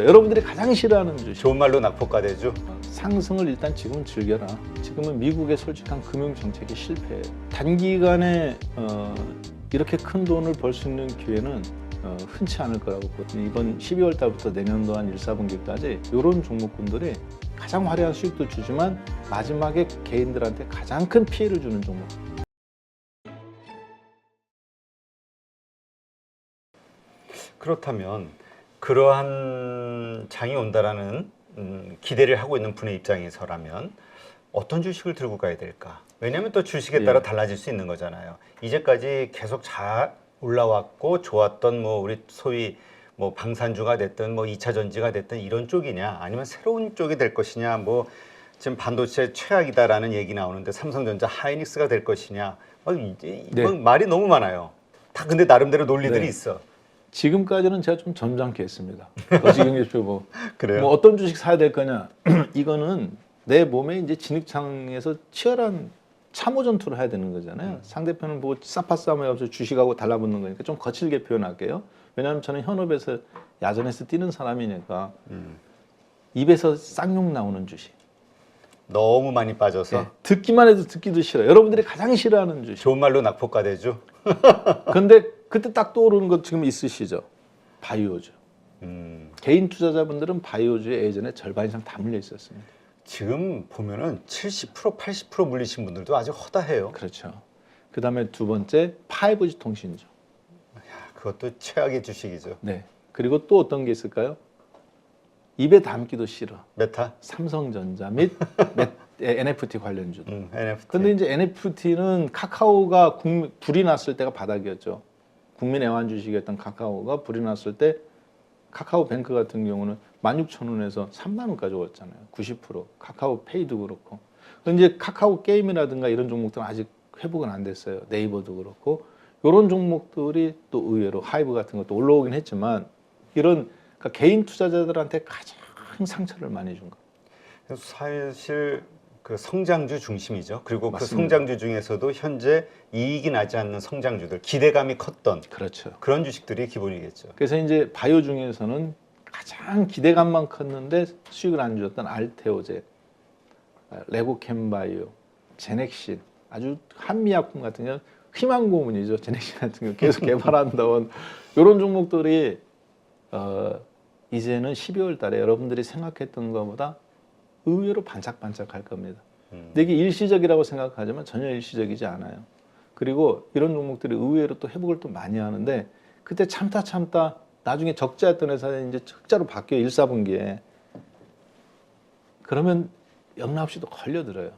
여러분들이 가장 싫어하는 주식. 좋은 말로 낙폭과대주. 상승을 일단 지금 즐겨라. 지금은 미국의 솔직한 금융 정책이 실패해요. 단기간에 이렇게 큰 돈을 벌 수 있는 기회는 흔치 않을 거라고 보거든요. 이번 12월 달부터 내년도 한 1, 4분기까지 이런 종목군들이 가장 화려한 수익도 주지만 마지막에 개인들한테 가장 큰 피해를 주는 종목. 그렇다면 그러한 장이 온다라는 기대를 하고 있는 분의 입장에서라면 어떤 주식을 들고 가야 될까? 왜냐하면 또 주식에 따라 달라질 수 있는 거잖아요. 이제까지 계속 잘 올라왔고 좋았던 뭐 우리 소위 뭐 방산주가 됐든 뭐 2차 전지가 됐든 이런 쪽이냐, 아니면 새로운 쪽이 될 것이냐, 뭐 지금 반도체 최악이다라는 얘기 나오는데 삼성전자 하이닉스가 될 것이냐, 막 말이 너무 많아요. 다 근데 나름대로 논리들이 있어. 지금까지는 제가 좀 점잖게 했습니다. 거시경제표 뭐, 그래요? 뭐 어떤 주식 사야 될 거냐? 이거는 내 몸에 이제 진입창에서 치열한 참호 전투를 해야 되는 거잖아요. 상대편을 보고 싸파싸매면서 주식하고 달라붙는 거니까 좀 거칠게 표현할게요. 왜냐하면 저는 현업에서 야전에서 뛰는 사람이니까 입에서 쌍욕 나오는 주식. 너무 많이 빠져서 듣기만 해도 듣기도 싫어요. 여러분들이 가장 싫어하는 주식. 좋은 말로 낙폭과대주. 근데 그때 딱 떠오르는 것 지금 있으시죠? 바이오주. 개인 투자자분들은 바이오주에 예전에 절반 이상 다 물려 있었습니다. 지금 보면은 70%, 80% 물리신 분들도 아직 허다해요. 그렇죠. 그 다음에 두 번째 5G 통신주. 그것도 최악의 주식이죠. 네. 그리고 또 어떤 게 있을까요? 입에 담기도 싫어. 메타? 삼성전자 및 NFT 관련주. NFT. 근데 이제 NFT는 카카오가 불이 났을 때가 바닥이었죠. 국민 애완 주식이었던 카카오가 불이 났을 때 카카오뱅크 같은 경우는 16,000원에서 3만 원까지 올랐잖아요. 90%. 카카오페이도 그렇고. 근데 이제 카카오 게임이라든가 이런 종목들은 아직 회복은 안 됐어요. 네이버도 그렇고. 이런 종목들이 또 의외로 하이브 같은 것도 올라오긴 했지만 이런 그러니까 개인 투자자들한테 가장 상처를 많이 준 거. 사실 그 성장주 중심이죠. 그리고 맞습니다. 그 성장주 중에서도 현재 이익이 나지 않는 성장주들, 기대감이 컸던 그렇죠. 그런 주식들이 기본이겠죠. 그래서 이제 바이오 중에서는 가장 기대감만 컸는데 수익을 안 주었던 알테오제, 레고캠바이오, 제넥신, 아주 한미약품 같은 경우는 희망 고문이죠. 제넥신 같은 경우 계속 개발한다원 이런 종목들이 이제는 12월 달에 여러분들이 생각했던 것보다 의외로 반짝반짝할 겁니다. 근데 이게 일시적이라고 생각하지만 전혀 일시적이지 않아요. 그리고 이런 종목들이 의외로 또 회복을 또 많이 하는데 그때 참다 나중에 적자였던 회사에 이제 흑자로 바뀌어요. 1, 4분기에. 그러면 영락없이도 걸려들어요.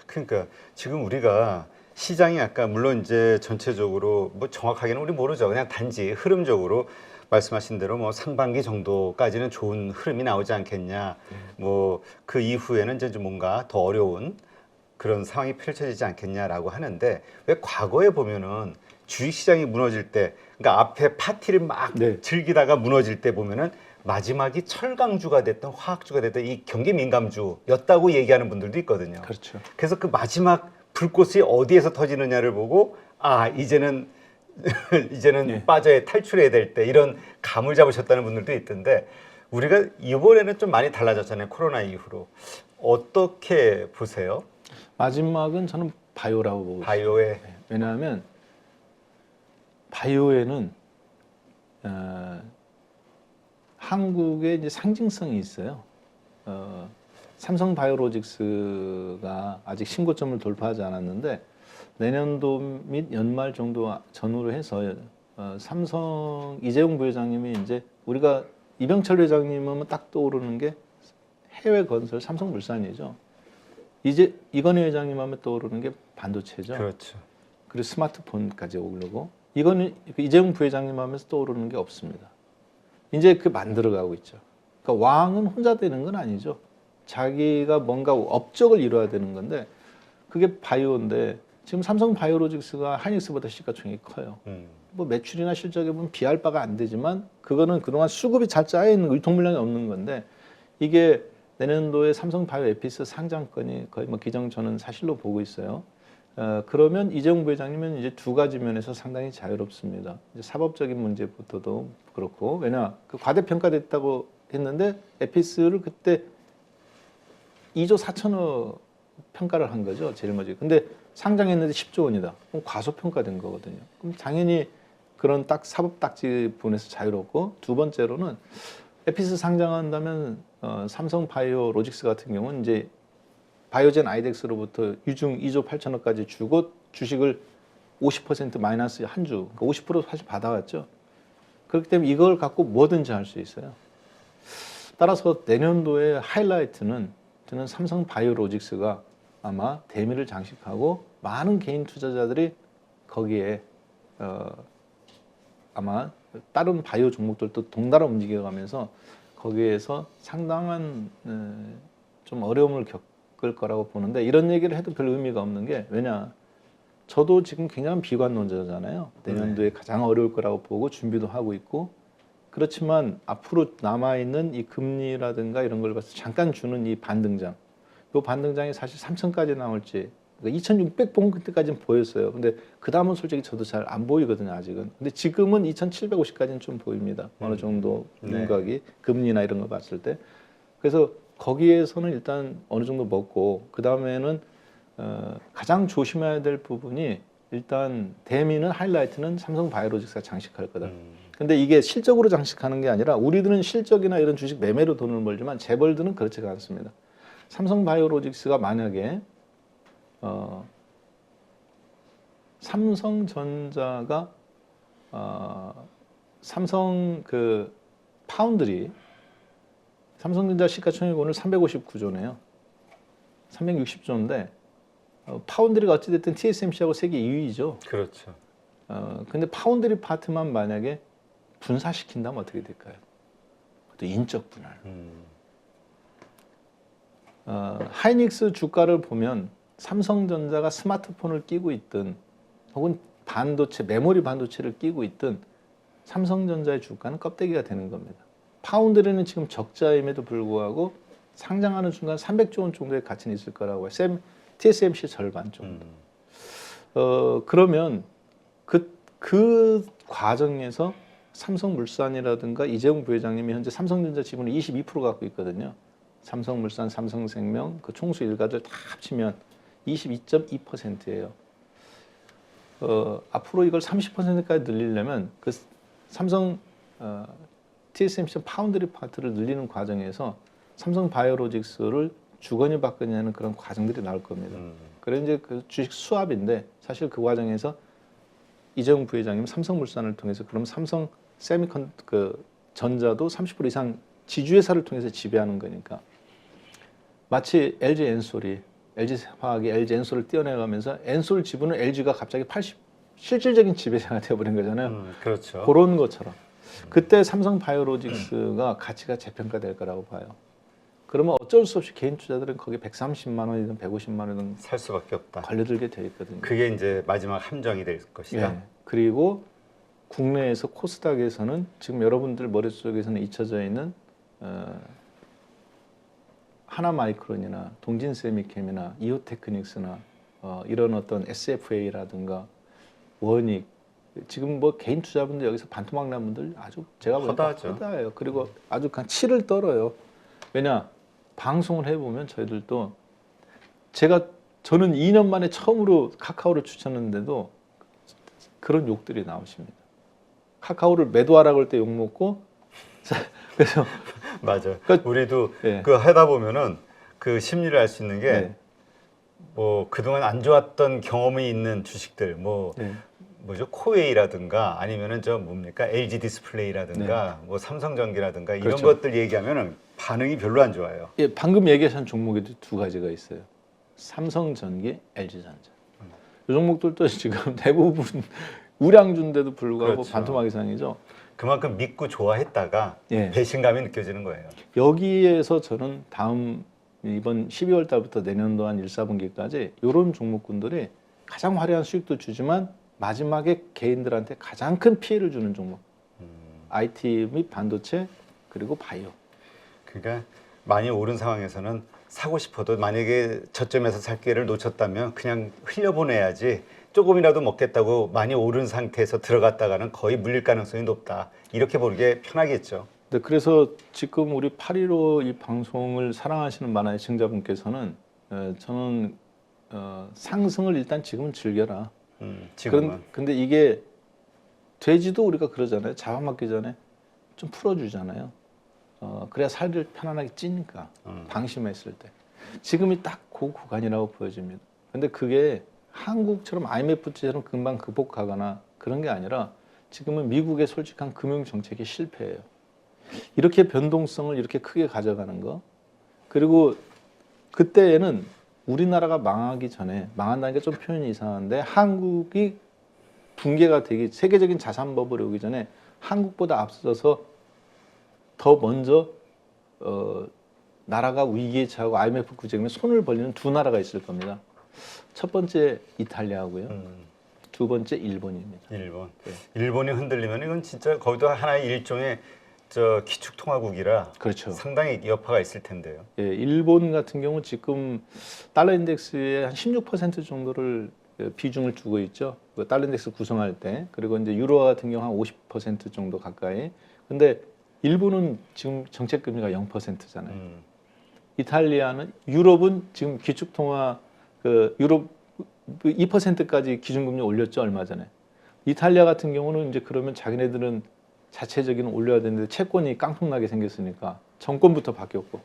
그러니까 지금 우리가 시장이 아까 물론 이제 전체적으로 뭐 정확하게는 우리 모르죠. 그냥 단지 흐름적으로 말씀하신 대로 뭐 상반기 정도까지는 좋은 흐름이 나오지 않겠냐. 뭐 그 이후에는 이제 좀 뭔가 더 어려운 그런 상황이 펼쳐지지 않겠냐라고 하는데 왜 과거에 보면은 주식시장이 무너질 때, 그러니까 앞에 파티를 막 즐기다가 무너질 때 보면은 마지막이 철강주가 됐든 화학주가 됐든 이 경기 민감주였다고 얘기하는 분들도 있거든요. 그렇죠. 그래서 그 마지막 불꽃이 어디에서 터지느냐를 보고 아 이제는 빠져야 탈출해야 될 때 이런 감을 잡으셨다는 분들도 있던데 우리가 이번에는 좀 많이 달라졌잖아요. 코로나 이후로. 어떻게 보세요? 마지막은 저는 바이오라고 보고 있어요. 바이오에. 왜냐하면 바이오에는 한국의 이제 상징성이 있어요. 삼성 바이오로직스가 아직 신고점을 돌파하지 않았는데 내년도 및 연말 정도 전후로 해서 삼성 이재용 부회장님이 이제 우리가 이병철 회장님은 딱 떠오르는 게 해외 건설 삼성물산이죠. 이제 이건희 회장님 하면 떠오르는 게 반도체죠. 그렇죠. 그리고 스마트폰까지 오르고 이거는 이재용 부회장님 하면서 떠오르는 게 없습니다. 이제 그 만들어가고 있죠. 그러니까 왕은 혼자 되는 건 아니죠. 자기가 뭔가 업적을 이뤄야 되는 건데 그게 바이오인데 지금 삼성 바이오로직스가 하이닉스보다 시가총액이 커요. 뭐 매출이나 실적에 보면 비할 바가 안 되지만 그거는 그동안 수급이 잘 짜여 있는 유통 물량이 없는 건데 이게 내년도에 삼성 바이오 에피스 상장권이 거의 뭐 기정전은 사실로 보고 있어요. 그러면 이재용 부회장님은 이제 두 가지 면에서 상당히 자유롭습니다. 이제 사법적인 문제부터도 그렇고 왜냐 그 과대평가됐다고 했는데 에피스를 그때 2조 4천억 평가를 한 거죠. 제일 먼저. 근데 상장했는데 10조 원이다. 그럼 과소평가된 거거든요. 그럼 당연히 그런 딱 사법 딱지 분에서 자유롭고, 두 번째로는 에피스 상장한다면 삼성 바이오 로직스 같은 경우는 이제 바이오젠 아이덱스로부터 유증 2조 8천억까지 주고 주식을 50% 마이너스 한 주, 그러니까 50% 사실 받아왔죠. 그렇기 때문에 이걸 갖고 뭐든지 할 수 있어요. 따라서 내년도의 하이라이트는 저는 삼성 바이오로직스가 아마 대미를 장식하고 많은 개인 투자자들이 거기에 아마 다른 바이오 종목들도 동달아 움직여가면서 거기에서 상당한 좀 어려움을 겪을 거라고 보는데, 이런 얘기를 해도 별 의미가 없는 게, 왜냐, 저도 지금 굉장히 비관론자잖아요. 내년도에 가장 어려울 거라고 보고 준비도 하고 있고, 그렇지만 앞으로 남아있는 이 금리라든가 이런 걸 봐서 잠깐 주는 이 반등장, 이 반등장이 사실 3천까지 나올지, 그러니까 2,600포인트까지는 보였어요. 근데 그 다음은 솔직히 저도 잘 안 보이거든요, 아직은. 근데 지금은 2,750까지는 좀 보입니다. 어느 정도 윤곽이 금리나 이런 거 봤을 때. 그래서 거기에서는 일단 어느 정도 먹고, 그 다음에는 가장 조심해야 될 부분이, 일단 대미는 하이라이트는 삼성 바이오로직스가 장식할 거다. 근데 이게 실적으로 장식하는 게 아니라, 우리들은 실적이나 이런 주식 매매로 돈을 벌지만 재벌들은 그렇지가 않습니다. 삼성 바이오로직스가 만약에 삼성전자가 삼성 그 파운드리, 삼성전자 시가총액 오늘 359조네요. 360조인데 파운드리가 어찌됐든 TSMC하고 세계 2위죠. 그렇죠. 근데 파운드리 파트만 만약에 분사시킨다면 어떻게 될까요? 또 인적 분할. 하이닉스 주가를 보면 삼성전자가 스마트폰을 끼고 있든 혹은 반도체, 메모리 반도체를 끼고 있든 삼성전자의 주가는 껍데기가 되는 겁니다. 파운드리는 지금 적자임에도 불구하고 상장하는 순간 300조 원 정도의 가치는 있을 거라고 해요. TSMC 절반 정도. 그러면 그 과정에서 삼성물산이라든가 이재용 부회장님이 현재 삼성전자 지분을 22% 갖고 있거든요. 삼성물산, 삼성생명, 그 총수 일가들 다 합치면 22.2%예요. 앞으로 이걸 30%까지 늘리려면 그 삼성 TSMC 파운드리 파트를 늘리는 과정에서 삼성 바이오로직스를 주거니 받거니 하는 그런 과정들이 나올 겁니다. 그래서 이제 그 주식 수합인데, 사실 그 과정에서 이재용 부회장님 삼성물산을 통해서 그럼 삼성 그 전자도 30% 이상 지주회사를 통해서 지배하는 거니까, 마치 LG 엔솔이 LG화학이 LG 엔솔을 떼어내가면서 엔솔 지분을 LG가 갑자기 실질적인 지배자가 되어버린 거잖아요. 그렇죠. 그런 것처럼 그때 삼성 바이오로직스가 가치가 재평가될 거라고 봐요. 그러면 어쩔 수 없이 개인 투자들은 거기 130만 원이든 150만 원이든 살 수밖에 없다. 걸려들게 돼 있거든요. 그게 이제 마지막 함정이 될 것이다. 예. 그리고 국내에서 코스닥에서는 지금 여러분들 머릿속에서는 잊혀져 있는 하나마이크론이나 동진세미캠이나 이오테크닉스나 이런 어떤 SFA라든가 원익, 지금 뭐 개인 투자분들 여기서 반토막 난 분들 아주 제가 보기엔 허다해요. 그리고 아주 그냥 치를 떨어요. 왜냐, 방송을 해보면 저희들도, 저는 2년 만에 처음으로 카카오를 추천했는데도 그런 욕들이 나오십니다. 카카오를 매도하라고 할 때 욕 먹고, 그래서 맞아. 그러니까, 우리도 예. 그 하다 보면은 그 심리를 알 수 있는 게, 네. 뭐 그동안 안 좋았던 경험이 있는 주식들, 뭐죠, 코웨이라든가 아니면은 저 뭡니까, LG 디스플레이라든가 뭐 삼성전기라든가 이런 그렇죠. 것들 얘기하면은 반응이 별로 안 좋아요. 예, 방금 얘기하신 종목에도 두 가지가 있어요. 삼성전기, LG전자. 이 종목들도 지금 대부분 우량주인데도 불구하고 그렇죠. 반토막 이상이죠. 그만큼 믿고 좋아했다가 예. 배신감이 느껴지는 거예요. 여기에서 저는 이번 12월 달부터 내년도 한 1, 4분기까지 이런 종목군들이 가장 화려한 수익도 주지만 마지막에 개인들한테 가장 큰 피해를 주는 종목. IT 및 반도체 그리고 바이오. 그러니까 많이 오른 상황에서는 사고 싶어도 만약에 저점에서 살 기회를 놓쳤다면 그냥 흘려보내야지, 조금이라도 먹겠다고 많이 오른 상태에서 들어갔다가는 거의 물릴 가능성이 높다. 이렇게 보는 게 편하겠죠. 네, 그래서 지금 우리 8.15 이 방송을 사랑하시는 만화의 시청자분께서는 저는 상승을 일단 지금은 즐겨라. 지금은. 근데 이게 돼지도 우리가 그러잖아요. 잡아먹기 전에 좀 풀어주잖아요. 그래야 살을 편안하게 찌니까 방심했을 때. 지금이 딱 그 구간이라고 보여집니다. 근데 그게 한국처럼 IMF처럼 금방 극복하거나 그런 게 아니라 지금은 미국의 솔직한 금융 정책이 실패예요. 이렇게 변동성을 이렇게 크게 가져가는 거. 그리고 그때에는 우리나라가 망하기 전에, 망한다니까 좀 표현이 이상한데, 한국이 붕괴가 되기, 세계적인 자산버블이 오기 전에 한국보다 앞서서 더 먼저 나라가 위기에 처하고 IMF 구제금에 손을 벌리는 두 나라가 있을 겁니다. 첫 번째 이탈리아고요. 두 번째 일본입니다. 일본. 네. 일본이 흔들리면 이건 진짜 거기도 하나의 일종의 기축통화국이라 그렇죠. 상당히 여파가 있을 텐데요. 예, 일본 같은 경우 지금 달러 인덱스의 한 16% 정도를 비중을 두고 있죠. 그 달러 인덱스 구성할 때. 그리고 이제 유로 같은 경우 한 50% 정도 가까이. 근데 일본은 지금 정책 금리가 0%잖아요. 이탈리아는, 유럽은 지금 기축통화 유럽 2%까지 기준금리 올렸죠, 얼마 전에. 이탈리아 같은 경우는 이제 그러면 자기네들은 자체적인 올려야 되는데 채권이 깡통나게 생겼으니까 정권부터 바뀌었고.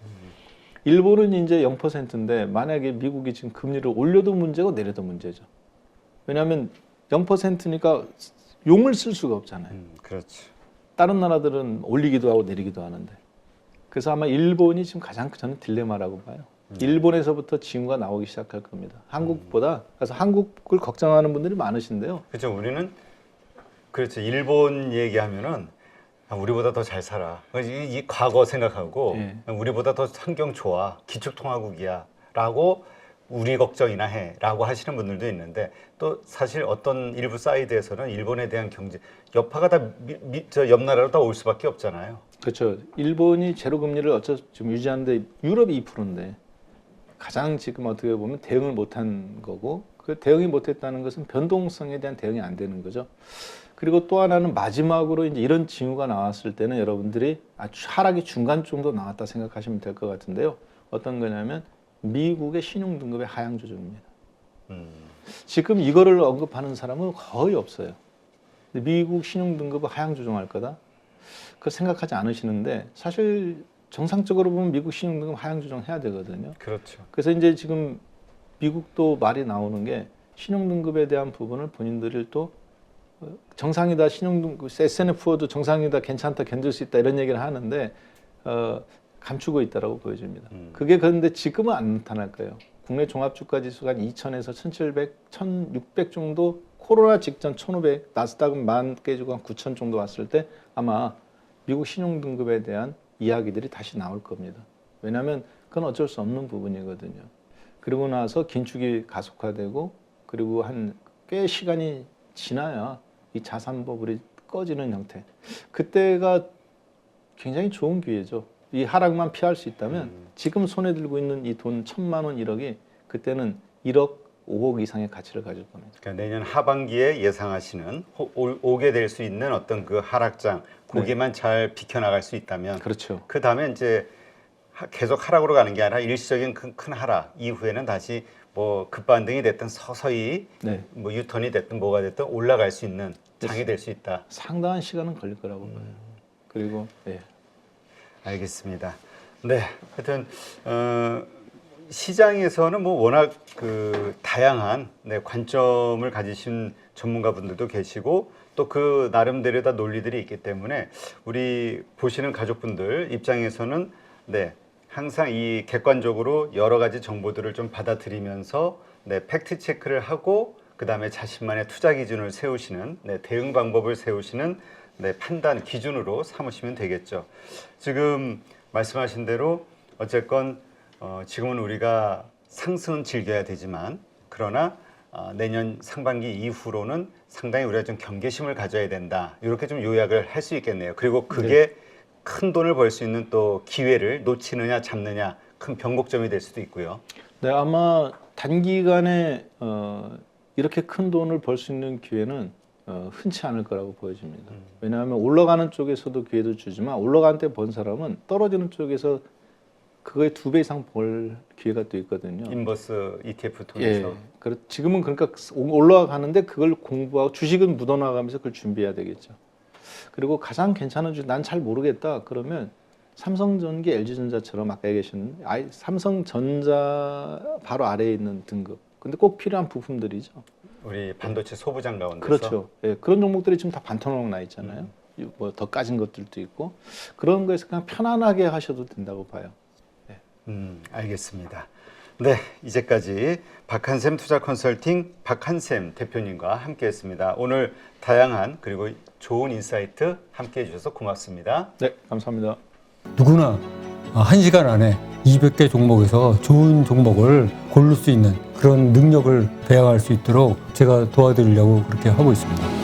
일본은 이제 0%인데 만약에 미국이 지금 금리를 올려도 문제고 내려도 문제죠. 왜냐하면 0%니까 용을 쓸 수가 없잖아요. 그렇죠. 다른 나라들은 올리기도 하고 내리기도 하는데. 그래서 아마 일본이 지금 가장 저는 딜레마라고 봐요. 일본에서부터 징후가 나오기 시작할 겁니다. 한국보다. 그래서 한국을 걱정하는 분들이 많으신데요. 그렇죠. 우리는 그렇죠. 일본 얘기하면은 우리보다 더 잘 살아. 이 과거 생각하고 예. 우리보다 더 환경 좋아. 기축통화국이야라고 우리 걱정이나 해라고 하시는 분들도 있는데 또 사실 어떤 일부 사이드에서는 일본에 대한 경제 여파가 다 옆 나라로 다 올 수밖에 없잖아요. 그렇죠. 일본이 제로 금리를 어쩔 좀 유지하는데 유럽이 2%인데 가장 지금 어떻게 보면 대응을 못한 거고, 그 대응이 못했다는 것은 변동성에 대한 대응이 안 되는 거죠. 그리고 또 하나는 마지막으로 이제 이런 징후가 나왔을 때는 여러분들이 아주 하락이 중간 정도 나왔다 생각하시면 될 것 같은데요. 어떤 거냐면 미국의 신용 등급의 하향 조정입니다. 지금 이거를 언급하는 사람은 거의 없어요. 근데 미국 신용 등급을 하향 조정할 거다. 그걸 생각하지 않으시는데 사실 정상적으로 보면 미국 신용 등급 하향 조정해야 되거든요. 그렇죠. 그래서 이제 지금 미국도 말이 나오는 게 신용 등급에 대한 부분을 본인들이 또 정상이다, 신용등급 S&P도 정상이다, 괜찮다, 견딜 수 있다 이런 얘기를 하는데 감추고 있다라고 보여집니다. 그게 그런데 지금은 안 나타날 거예요. 국내 종합주가지수가 한 2,000에서 1,700, 1,600 정도, 코로나 직전 1,500, 나스닥은 10,000 깨지고 한 9,000 정도 왔을 때 아마 미국 신용등급에 대한 이야기들이 다시 나올 겁니다. 왜냐하면 그건 어쩔 수 없는 부분이거든요. 그러고 나서 긴축이 가속화되고 그리고 한 꽤 시간이 지나야 이 자산 버블이 꺼지는 형태. 그때가 굉장히 좋은 기회죠. 이 하락만 피할 수 있다면 지금 손에 들고 있는 이 돈 1,000만 원, 1억이 그때는 1억, 5억 이상의 가치를 가질 겁니다. 그러니까 내년 하반기에 예상하시는 오게 될 수 있는 어떤 그 하락장 고기만 잘 비켜나갈 수 있다면 그렇죠. 그 다음에 이제 계속 하락으로 가는 게 아니라 일시적인 큰 하락 이후에는 다시 뭐 급반등이 됐든 서서히 네. 뭐 유턴이 됐든 뭐가 됐든 올라갈 수 있는 장이 될 수 있다. 상당한 시간은 걸릴 거라고 봐요. 그리고 예. 알겠습니다. 네, 하여튼 시장에서는 뭐 워낙 그 다양한 관점을 가지신 전문가분들도 계시고 또 그 나름대로 다 논리들이 있기 때문에 우리 보시는 가족분들 입장에서는 항상 이 객관적으로 여러 가지 정보들을 좀 받아들이면서 팩트 체크를 하고 그 다음에 자신만의 투자 기준을 세우시는 대응 방법을 세우시는 판단 기준으로 삼으시면 되겠죠. 지금 말씀하신 대로 어쨌건 지금은 우리가 상승은 즐겨야 되지만 그러나 내년 상반기 이후로는 상당히 우리가 좀 경계심을 가져야 된다. 이렇게 좀 요약을 할 수 있겠네요. 그리고 그게 큰 돈을 벌 수 있는 또 기회를 놓치느냐 잡느냐 큰 변곡점이 될 수도 있고요. 네, 아마 단기간에 이렇게 큰 돈을 벌 수 있는 기회는 흔치 않을 거라고 보여집니다. 왜냐하면 올라가는 쪽에서도 기회도 주지만 올라가는 때 번 사람은 떨어지는 쪽에서 그거의 2배 이상 벌 기회가 또 있거든요. 인버스 ETF 통해서. 예. 지금은 그러니까 올라가는데 그걸 공부하고 주식은 묻어나가면서 그걸 준비해야 되겠죠. 그리고 가장 괜찮은 주식 난 잘 모르겠다 그러면 삼성전기, LG전자처럼 아까 얘기하신 삼성전자 바로 아래에 있는 등급. 근데 꼭 필요한 부품들이죠. 우리 반도체 소부장 가운데서. 그렇죠. 예, 그런 종목들이 지금 다 반토막 나 있잖아요. 뭐 더 까진 것들도 있고 그런 거에서 그냥 편안하게 하셔도 된다고 봐요. 알겠습니다. 네, 이제까지 박한샘 투자 컨설팅 박한샘 대표님과 함께했습니다. 오늘 다양한 그리고 좋은 인사이트 함께해 주셔서 고맙습니다. 네, 감사합니다. 누구나 1시간 안에 200개 종목에서 좋은 종목을 고를 수 있는 그런 능력을 배양할 수 있도록 제가 도와드리려고 그렇게 하고 있습니다.